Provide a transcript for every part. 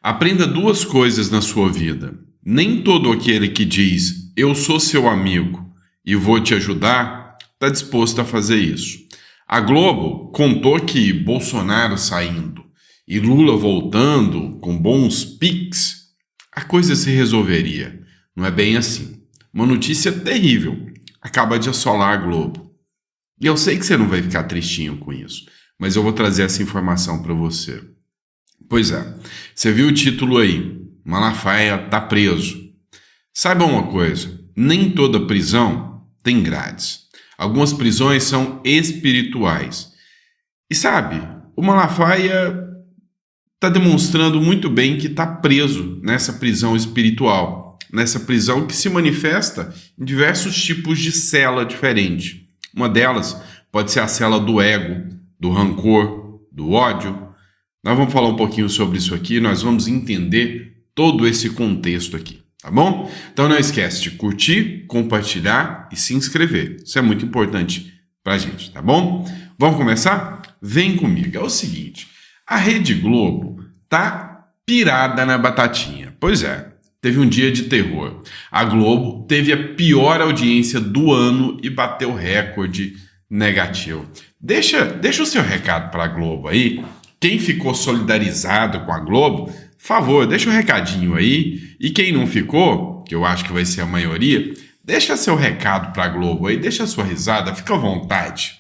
Aprenda duas coisas na sua vida. Nem todo aquele que diz eu sou seu amigo e vou te ajudar está disposto a fazer isso. A Globo contou que Bolsonaro saindo e Lula voltando com bons piques, a coisa se resolveria. Não é bem assim. Uma notícia terrível acaba de assolar a Globo. E eu sei que você não vai ficar tristinho com isso, mas eu vou trazer essa informação para você. Pois é, você viu o título aí, Malafaia tá preso. Saiba uma coisa, nem toda prisão tem grades. Algumas prisões são espirituais. E sabe, o Malafaia está demonstrando muito bem que está preso nessa prisão espiritual, nessa prisão que se manifesta em diversos tipos de cela diferentes. Uma delas pode ser a cela do ego, do rancor, do ódio. Nós vamos falar um pouquinho sobre isso aqui, nós vamos entender todo esse contexto aqui, tá bom? Então não esquece de curtir, compartilhar e se inscrever. Isso é muito importante pra gente, tá bom? Vamos começar? Vem comigo. É o seguinte, a Rede Globo tá pirada na batatinha. Pois é, teve um dia de terror. A Globo teve a pior audiência do ano e bateu recorde negativo. Deixa o seu recado pra Globo aí. Quem ficou solidarizado com a Globo, por favor, deixa o recadinho aí. E quem não ficou, que eu acho que vai ser a maioria, deixa seu recado para a Globo aí, deixa a sua risada, fica à vontade.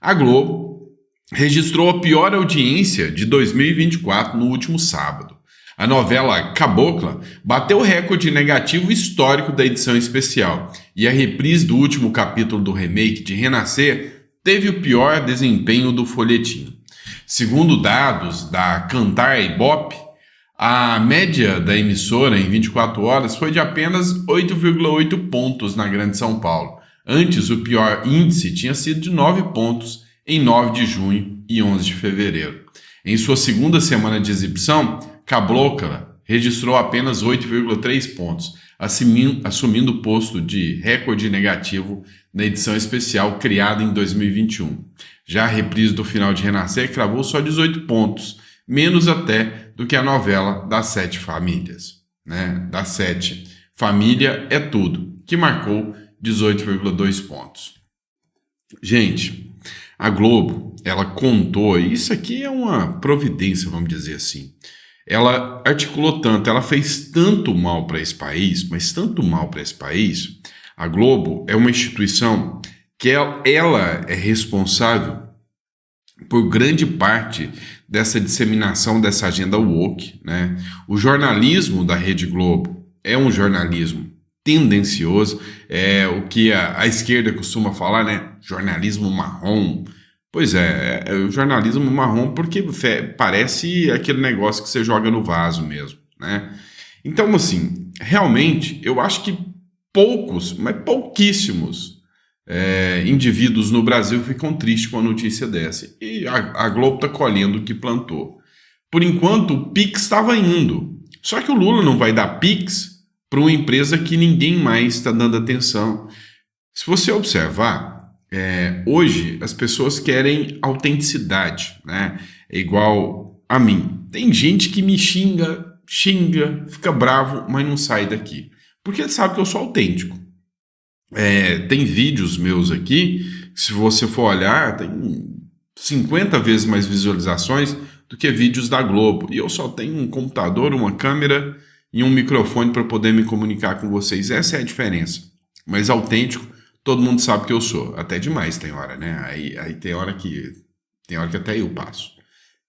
A Globo registrou a pior audiência de 2024 no último sábado. A novela Cabocla bateu o recorde negativo histórico da edição especial. E a reprise do último capítulo do remake de Renascer teve o pior desempenho do folhetim. Segundo dados da Kantar Ibope, a média da emissora em 24 horas foi de apenas 8,8 pontos na Grande São Paulo. Antes, o pior índice tinha sido de 9 pontos em 9 de junho e 11 de fevereiro. Em sua segunda semana de exibição, Cabocla registrou apenas 8,3 pontos, assumindo o posto de recorde negativo na edição especial criada em 2021. Já a reprise do final de Renascer cravou só 18 pontos, menos até do que a novela das 7 famílias, né? Das 7. Família é tudo, que marcou 18,2 pontos. Gente, a Globo, ela contou, e isso aqui é uma providência, vamos dizer assim. Ela articulou tanto, ela fez tanto mal para esse país, mas tanto mal para esse país. A Globo é uma instituição que ela é responsável por grande parte dessa disseminação dessa agenda woke, né? O jornalismo da Rede Globo é um jornalismo tendencioso, é o que a esquerda costuma falar, né? Jornalismo marrom. Pois é o jornalismo marrom porque parece aquele negócio que você joga no vaso mesmo, né? Então, assim, realmente, eu acho que poucos, mas pouquíssimos indivíduos no Brasil ficam tristes com a notícia dessa. E a Globo está colhendo o que plantou. Por enquanto, o Pix estava indo. Só que o Lula não vai dar Pix para uma empresa que ninguém mais está dando atenção. Se você observar, hoje as pessoas querem autenticidade, né? É igual a mim. Tem gente que me xinga, fica bravo, mas não sai daqui. Porque sabe que eu sou autêntico. Tem vídeos meus aqui, se você for olhar, tem 50 vezes mais visualizações do que vídeos da Globo. E eu só tenho um computador, uma câmera e um microfone para poder me comunicar com vocês. Essa é a diferença. Mas autêntico, todo mundo sabe que eu sou. Até demais tem hora, né? Aí tem hora que até eu passo.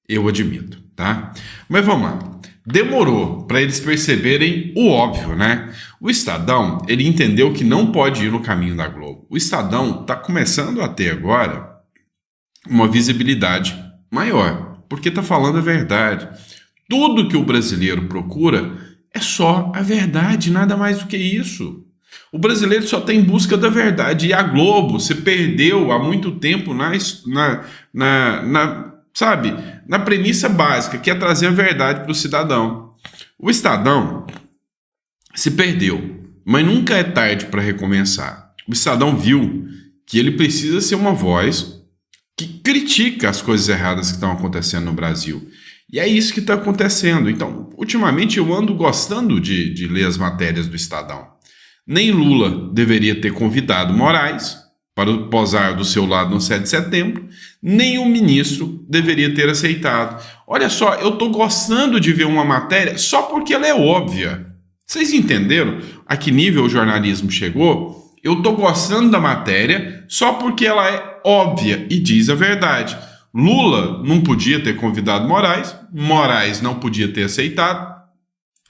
Eu admito, tá? Mas vamos lá. Demorou para eles perceberem o óbvio, né? O Estadão, ele entendeu que não pode ir no caminho da Globo. O Estadão está começando a ter agora uma visibilidade maior, porque está falando a verdade. Tudo que o brasileiro procura é só a verdade, nada mais do que isso. O brasileiro só está em busca da verdade. E a Globo se perdeu há muito tempo na premissa básica, que é trazer a verdade para o cidadão. O Estadão se perdeu, mas nunca é tarde para recomeçar. O Estadão viu que ele precisa ser uma voz que critica as coisas erradas que estão acontecendo no Brasil. E é isso que está acontecendo. Então, ultimamente eu ando gostando de ler as matérias do Estadão. Nem Lula deveria ter convidado Moraes para posar do seu lado no 7 de setembro, nem o ministro deveria ter aceitado. Olha só, eu estou gostando de ver uma matéria só porque ela é óbvia. Vocês entenderam a que nível o jornalismo chegou? Eu estou gostando da matéria só porque ela é óbvia e diz a verdade. Lula não podia ter convidado Moraes, Moraes não podia ter aceitado.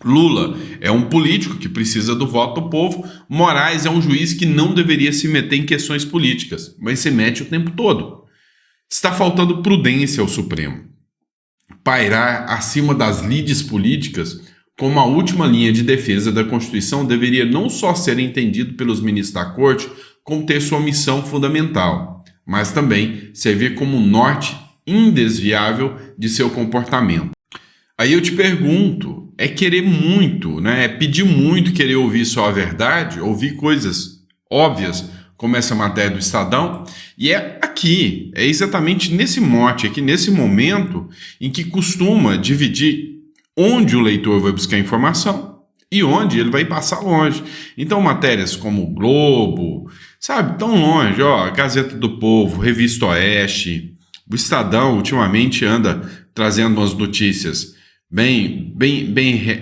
Lula é um político que precisa do voto do povo, Moraes é um juiz que não deveria se meter em questões políticas, mas se mete o tempo todo. Está faltando prudência ao Supremo. Pairar acima das lides políticas como a última linha de defesa da Constituição deveria não só ser entendido pelos ministros da Corte, como ter sua missão fundamental, mas também servir como um norte indesviável de seu comportamento. Aí eu te pergunto, é querer muito, né? É pedir muito, querer ouvir só a verdade, ouvir coisas óbvias, como essa matéria do Estadão, e é aqui, é exatamente nesse mote, aqui nesse momento, em que costuma dividir onde o leitor vai buscar informação e onde ele vai passar longe. Então, matérias como o Globo, sabe, tão longe, ó, Gazeta do Povo, Revista Oeste, o Estadão ultimamente anda trazendo umas notícias bem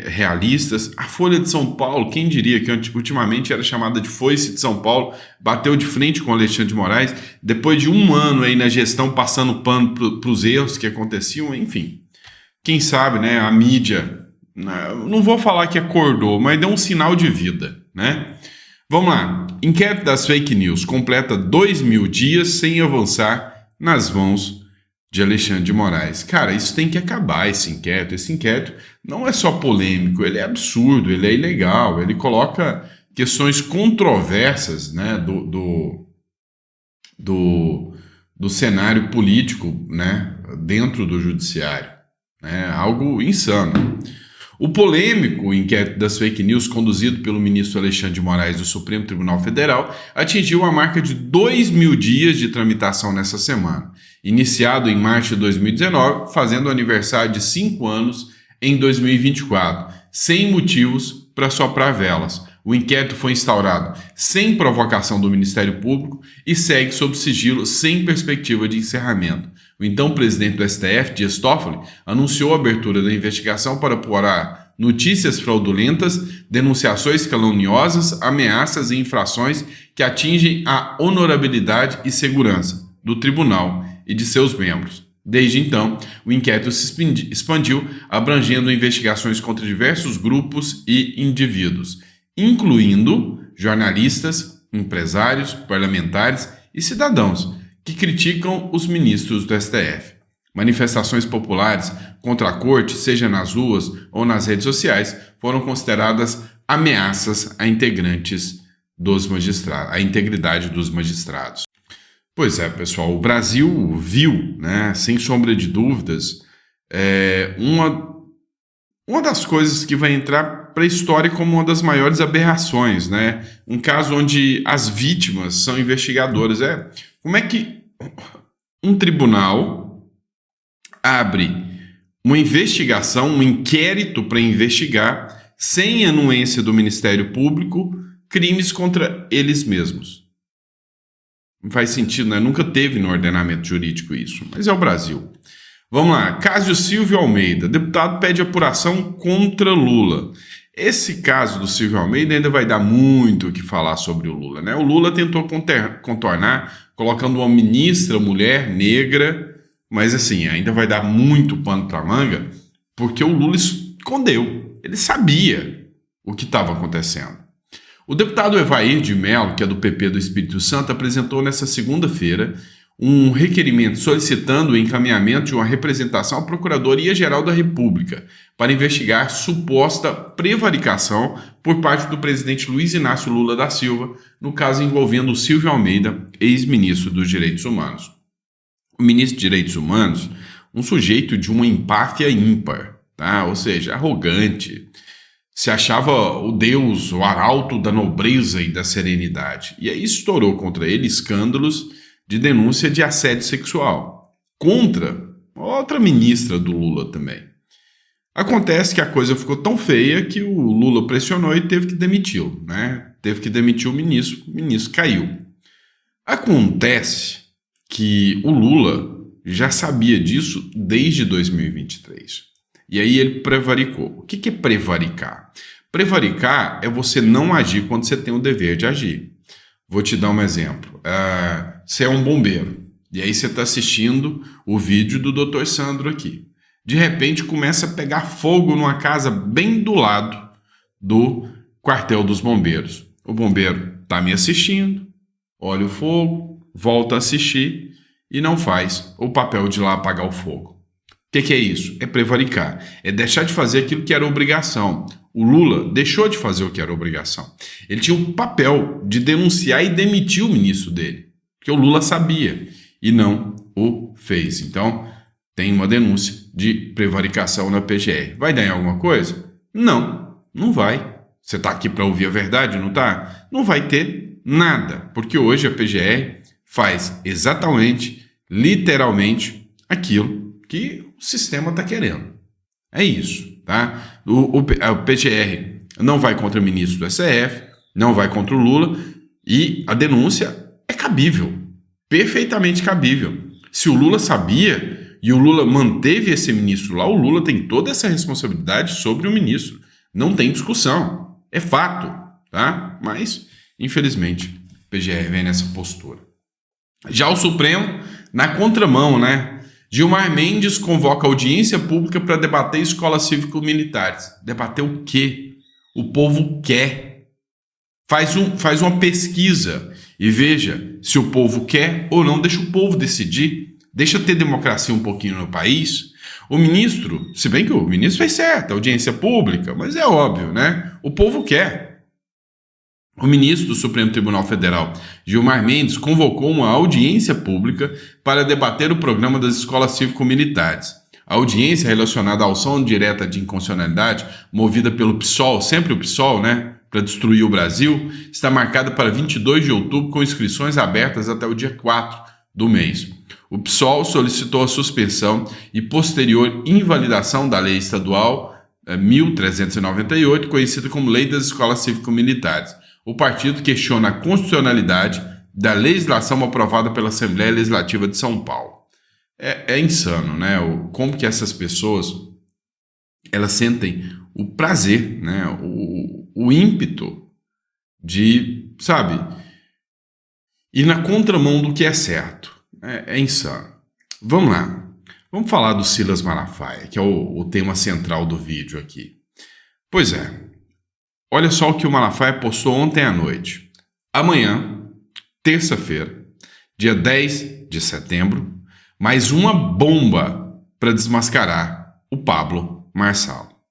realistas. A Folha de São Paulo, quem diria que ultimamente era chamada de Foice de São Paulo, bateu de frente com Alexandre de Moraes, depois de um ano aí na gestão passando pano para os erros que aconteciam, enfim. Quem sabe, né, a mídia, não vou falar que acordou, mas deu um sinal de vida, né? Vamos lá. Inquérito das fake news completa 2.000 dias sem avançar nas mãos de Alexandre de Moraes. Cara, isso tem que acabar, esse inquérito. Esse inquérito não é só polêmico, ele é absurdo, ele é ilegal, ele coloca questões controversas, né, do cenário político, né, dentro do judiciário. Algo insano. O polêmico inquérito das fake news conduzido pelo ministro Alexandre de Moraes do Supremo Tribunal Federal atingiu a marca de 2.000 dias de tramitação nessa semana, iniciado em março de 2019, fazendo aniversário de 5 anos em 2024, sem motivos para soprar velas. O inquérito foi instaurado sem provocação do Ministério Público e segue sob sigilo sem perspectiva de encerramento. O então presidente do STF, Dias Toffoli, anunciou a abertura da investigação para apurar notícias fraudulentas, denunciações caluniosas, ameaças e infrações que atingem a honorabilidade e segurança do tribunal e de seus membros. Desde então, o inquérito se expandiu, abrangendo investigações contra diversos grupos e indivíduos, incluindo jornalistas, empresários, parlamentares e cidadãos que criticam os ministros do STF. Manifestações populares contra a corte, seja nas ruas ou nas redes sociais, foram consideradas ameaças a integrantes dos magistrados, a integridade dos magistrados. Pois é, pessoal, o Brasil viu, né, sem sombra de dúvidas, uma das coisas que vai entrar para a história como uma das maiores aberrações, né? Um caso onde as vítimas são investigadoras. Como é que um tribunal abre uma investigação, um inquérito para investigar, sem anuência do Ministério Público, crimes contra eles mesmos? Não faz sentido, né? Nunca teve no ordenamento jurídico isso, mas é o Brasil. Vamos lá. Cássio Silvio Almeida. Deputado pede apuração contra Lula. Esse caso do Silvio Almeida ainda vai dar muito o que falar sobre o Lula, né? O Lula tentou contornar, colocando uma ministra mulher negra, mas assim, ainda vai dar muito pano para manga, porque o Lula escondeu. Ele sabia o que estava acontecendo. O deputado Evair de Mello, que é do PP do Espírito Santo, apresentou nesta segunda-feira um requerimento solicitando o encaminhamento de uma representação à Procuradoria-Geral da República para investigar suposta prevaricação por parte do presidente Luiz Inácio Lula da Silva, no caso envolvendo o Silvio Almeida, ex-ministro dos Direitos Humanos. O ministro de Direitos Humanos, um sujeito de uma empáfia ímpar, tá? Ou seja, arrogante, se achava o deus, o arauto da nobreza e da serenidade. E aí estourou contra ele escândalos de denúncia de assédio sexual contra outra ministra do Lula também. Acontece que a coisa ficou tão feia que o Lula pressionou e teve que demiti-lo, né? Teve que demitir o ministro caiu. Acontece que o Lula já sabia disso desde 2023. E aí ele prevaricou. O que é prevaricar? Prevaricar é você não agir quando você tem o dever de agir. Vou te dar um exemplo. Você é um bombeiro, e aí você está assistindo o vídeo do Dr. Sandro aqui. De repente começa a pegar fogo numa casa bem do lado do quartel dos bombeiros. O bombeiro está me assistindo, olha o fogo, volta a assistir e não faz o papel de ir lá apagar o fogo. O que é isso? É prevaricar. É deixar de fazer aquilo que era obrigação. O Lula deixou de fazer o que era obrigação. Ele tinha o papel de denunciar e demitir o ministro dele, porque o Lula sabia e não o fez. Então, tem uma denúncia de prevaricação na PGR. Vai dar em alguma coisa? Não, não vai. Você está aqui para ouvir a verdade, não está? Não vai ter nada, porque hoje a PGR faz exatamente, literalmente, aquilo que o sistema está querendo. É isso, tá? O PGR não vai contra o ministro do STF, não vai contra o Lula, e a denúncia é cabível, perfeitamente cabível. Se o Lula sabia e o Lula manteve esse ministro lá, o Lula tem toda essa responsabilidade sobre o ministro. Não tem discussão, é fato, tá? Mas, infelizmente, o PGR vem nessa postura. Já o Supremo, na contramão, né? Gilmar Mendes convoca audiência pública para debater escolas cívico-militares. Debater o quê? O povo quer. Faz uma pesquisa e veja se o povo quer ou não. Deixa o povo decidir. Deixa ter democracia um pouquinho no país. O ministro, se bem que o ministro fez certo, audiência pública, mas é óbvio, né? O povo quer. O ministro do Supremo Tribunal Federal, Gilmar Mendes, convocou uma audiência pública para debater o programa das escolas cívico-militares. A audiência relacionada à ação direta de inconstitucionalidade, movida pelo PSOL, sempre o PSOL, né, para destruir o Brasil, está marcada para 22 de outubro com inscrições abertas até o dia 4 do mês. O PSOL solicitou a suspensão e posterior invalidação da Lei Estadual 1398, conhecida como Lei das Escolas Cívico-Militares. O partido questiona a constitucionalidade da legislação aprovada pela Assembleia Legislativa de São Paulo. É insano, né? Como que essas pessoas elas sentem o prazer, né? O ímpeto de, sabe, ir na contramão do que é certo. É insano. Vamos lá. Vamos falar do Silas Malafaia, que é o tema central do vídeo aqui. Pois é. Olha só o que o Malafaia postou ontem à noite. Amanhã, terça-feira, dia 10 de setembro, mais uma bomba para desmascarar o Pablo Marçal.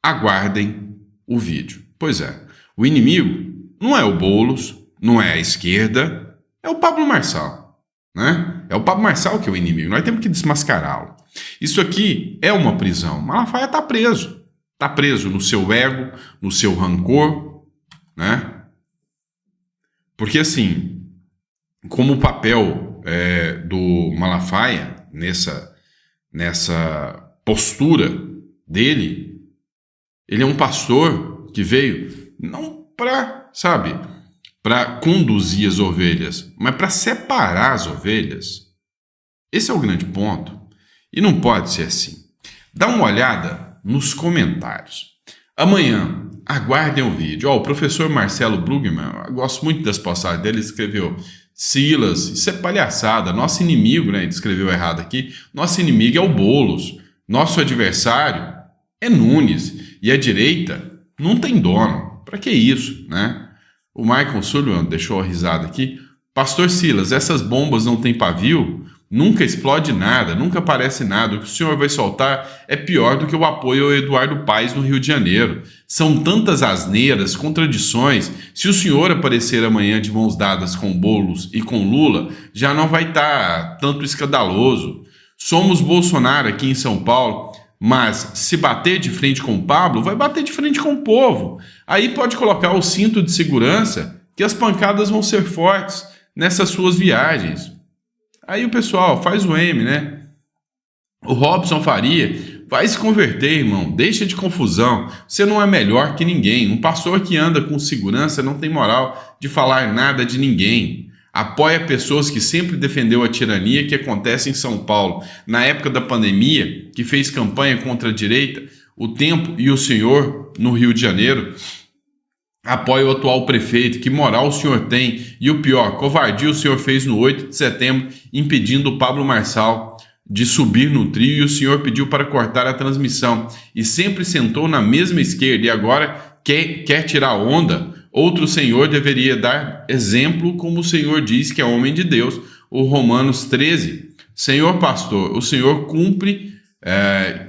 Aguardem o vídeo. Pois é, o inimigo não é o Boulos, não é a esquerda, é o Pablo Marçal, né? É o Pablo Marçal que é o inimigo, nós temos que desmascará-lo. Isso aqui é uma prisão. O Malafaia está preso. Está preso no seu ego, no seu rancor, né? Porque assim, como o papel do Malafaia nessa postura dele, ele é um pastor que veio não para, sabe, para conduzir as ovelhas, mas para separar as ovelhas. Esse é o grande ponto. E não pode ser assim. Dá uma olhada nos comentários. Amanhã, aguardem o vídeo. O professor Marcelo Brugman, eu gosto muito das postagens dele, escreveu: Silas, isso é palhaçada, nosso inimigo, né? Ele escreveu errado aqui, nosso inimigo é o Boulos, nosso adversário é Nunes, e a direita não tem dono. Para que isso, né? O Michael Sullivan deixou a risada aqui. Pastor Silas, essas bombas não têm pavio? Nunca explode nada, nunca aparece nada. O que o senhor vai soltar é pior do que o apoio ao Eduardo Paes no Rio de Janeiro. São tantas asneiras, contradições. Se o senhor aparecer amanhã de mãos dadas com Boulos e com Lula, já não vai estar tanto escandaloso. Somos Bolsonaro aqui em São Paulo, mas se bater de frente com o Pablo, vai bater de frente com o povo. Aí pode colocar o cinto de segurança, que as pancadas vão ser fortes nessas suas viagens. Aí o pessoal faz o M, né? O Robson Faria Vai se converter, irmão. Deixa de confusão. Você não é melhor que ninguém. Um pastor que anda com segurança não tem moral de falar nada de ninguém. Apoia pessoas que sempre defendeu a tirania que acontece em São Paulo. Na época da pandemia, que fez campanha contra a direita, o Tempo e o Senhor no Rio de Janeiro. Apoia o atual prefeito. Que moral o senhor tem? E o pior, covardia o senhor fez no 8 de setembro, impedindo o Pablo Marçal de subir no trio, e o senhor pediu para cortar a transmissão. E sempre sentou na mesma esquerda e agora quer tirar onda. Outro senhor deveria dar exemplo, como o senhor diz que é homem de Deus. O Romanos 13. Senhor pastor, o senhor cumpre,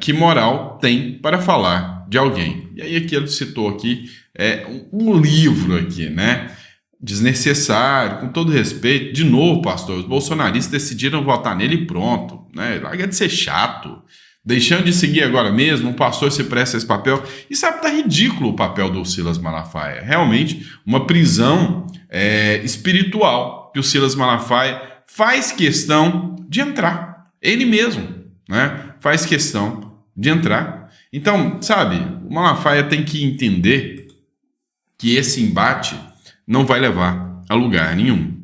que moral tem para falar de alguém? E aí aqui ele citou aqui um livro aqui, né? Desnecessário, com todo respeito. De novo, pastor, os bolsonaristas decidiram votar nele e pronto, né? Larga de ser chato. Deixando de seguir agora mesmo, o pastor se presta a esse papel. E sabe, tá ridículo o papel do Silas Malafaia. Realmente, uma prisão espiritual que o Silas Malafaia faz questão de entrar. Ele mesmo, né? Faz questão de entrar. Então, sabe, o Malafaia tem que entender que esse embate não vai levar a lugar nenhum.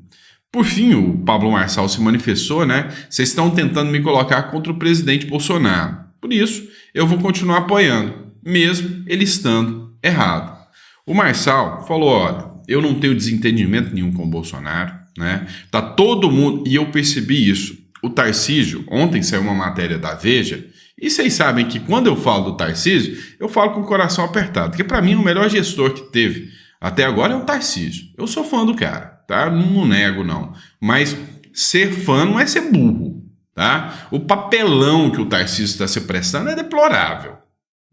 Por fim, o Pablo Marçal se manifestou, né? Vocês estão tentando me colocar contra o presidente Bolsonaro. Por isso, eu vou continuar apoiando, mesmo ele estando errado. O Marçal falou, olha, eu não tenho desentendimento nenhum com o Bolsonaro, né? Tá todo mundo, e eu percebi isso. O Tarcísio, ontem saiu uma matéria da Veja, e vocês sabem que quando eu falo do Tarcísio, eu falo com o coração apertado, porque para mim o melhor gestor que teve até agora é o Tarcísio. Eu sou fã do cara, tá? Não nego, não. Mas ser fã não é ser burro, tá? O papelão que o Tarcísio está se prestando é deplorável,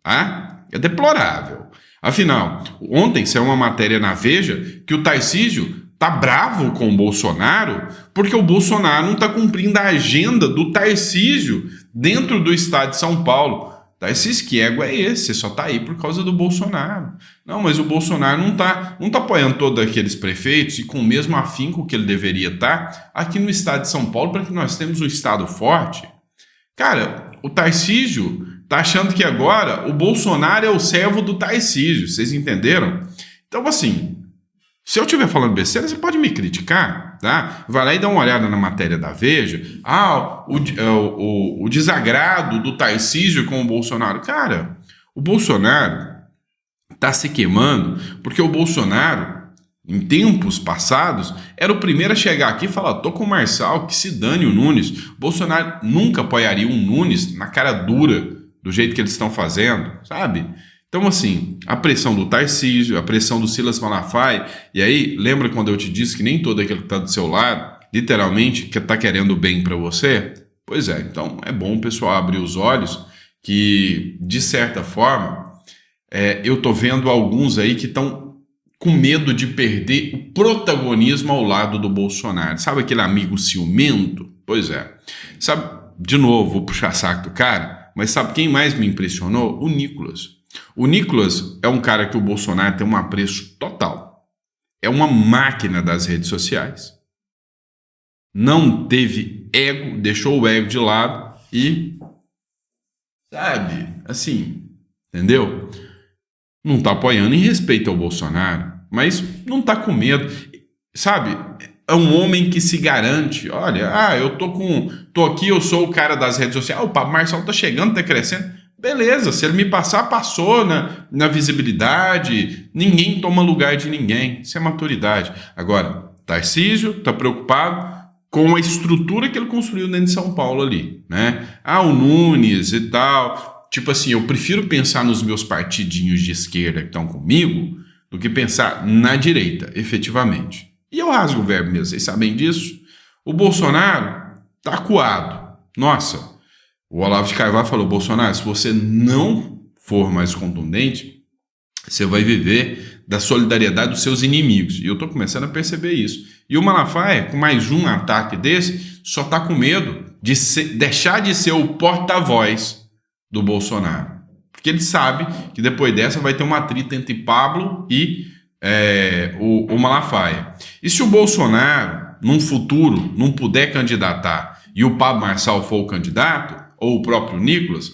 tá? É deplorável. Afinal, ontem saiu uma matéria na Veja que o Tarcísio tá bravo com o Bolsonaro porque o Bolsonaro não está cumprindo a agenda do Tarcísio dentro do estado de São Paulo. Tarcísio, que ego é esse? Você só tá aí por causa do Bolsonaro. Não, mas o Bolsonaro não tá apoiando todos aqueles prefeitos e com o mesmo afinco que ele deveria estar aqui no estado de São Paulo para que nós tenhamos um estado forte. Cara, o Tarcísio tá achando que agora o Bolsonaro é o servo do Tarcísio. Vocês entenderam? Então, assim, se eu estiver falando besteira, você pode me criticar, tá? Vai lá e dá uma olhada na matéria da Veja. O desagrado do Tarcísio com o Bolsonaro. Cara, o Bolsonaro está se queimando porque o Bolsonaro, em tempos passados, era o primeiro a chegar aqui e falar, tô com o Marçal, que se dane o Nunes. O Bolsonaro nunca apoiaria um Nunes na cara dura, do jeito que eles estão fazendo, sabe? Então, assim, a pressão do Tarcísio, a pressão do Silas Malafaia, e aí, lembra quando eu te disse que nem todo aquele que está do seu lado, literalmente, que está querendo bem para você? Pois é, então é bom o pessoal abrir os olhos que, de certa forma, eu tô vendo alguns aí que estão com medo de perder o protagonismo ao lado do Bolsonaro. Sabe aquele amigo ciumento? Pois é. Sabe, de novo, vou puxar saco do cara, mas sabe quem mais me impressionou? O Nicolas. O Nicolas é um cara que o Bolsonaro tem um apreço total. É uma máquina das redes sociais. Não teve ego, deixou o ego de lado e, sabe, assim, entendeu? Não tá apoiando em respeito ao Bolsonaro, mas não tá com medo, sabe? É um homem que se garante. Olha, eu tô aqui, eu sou o cara das redes sociais. O Pablo Marçal tá chegando, tá crescendo. Beleza, se ele me passar, passou na visibilidade, ninguém toma lugar de ninguém, isso é maturidade. Agora, Tarcísio está preocupado com a estrutura que ele construiu dentro de São Paulo ali, né? O Nunes e tal, tipo assim, eu prefiro pensar nos meus partidinhos de esquerda que estão comigo do que pensar na direita, efetivamente. E eu rasgo o verbo mesmo, vocês sabem disso? O Bolsonaro tá acuado, nossa. O Olavo de Carvalho falou, Bolsonaro, se você não for mais contundente, você vai viver da solidariedade dos seus inimigos. E eu estou começando a perceber isso. E o Malafaia, com mais um ataque desse, só está com medo de deixar de ser o porta-voz do Bolsonaro. Porque ele sabe que depois dessa vai ter uma atrito entre Pablo e o Malafaia. E se o Bolsonaro, num futuro, não puder candidatar e o Pablo Marçal for o candidato, ou o próprio Nicolas,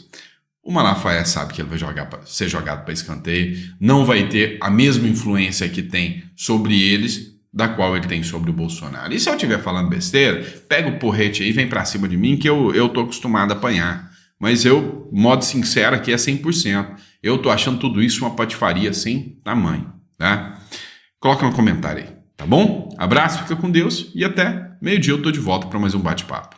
o Malafaia sabe que ele vai ser jogado para escanteio, não vai ter a mesma influência que tem sobre eles, da qual ele tem sobre o Bolsonaro. E se eu estiver falando besteira, pega o porrete aí e vem para cima de mim, que eu tô acostumado a apanhar. Mas eu, modo sincero aqui, é 100%. Eu tô achando tudo isso uma patifaria sem tamanho, tá? Coloca no comentário aí, tá bom? Abraço, fica com Deus e até meio-dia eu tô de volta para mais um bate-papo.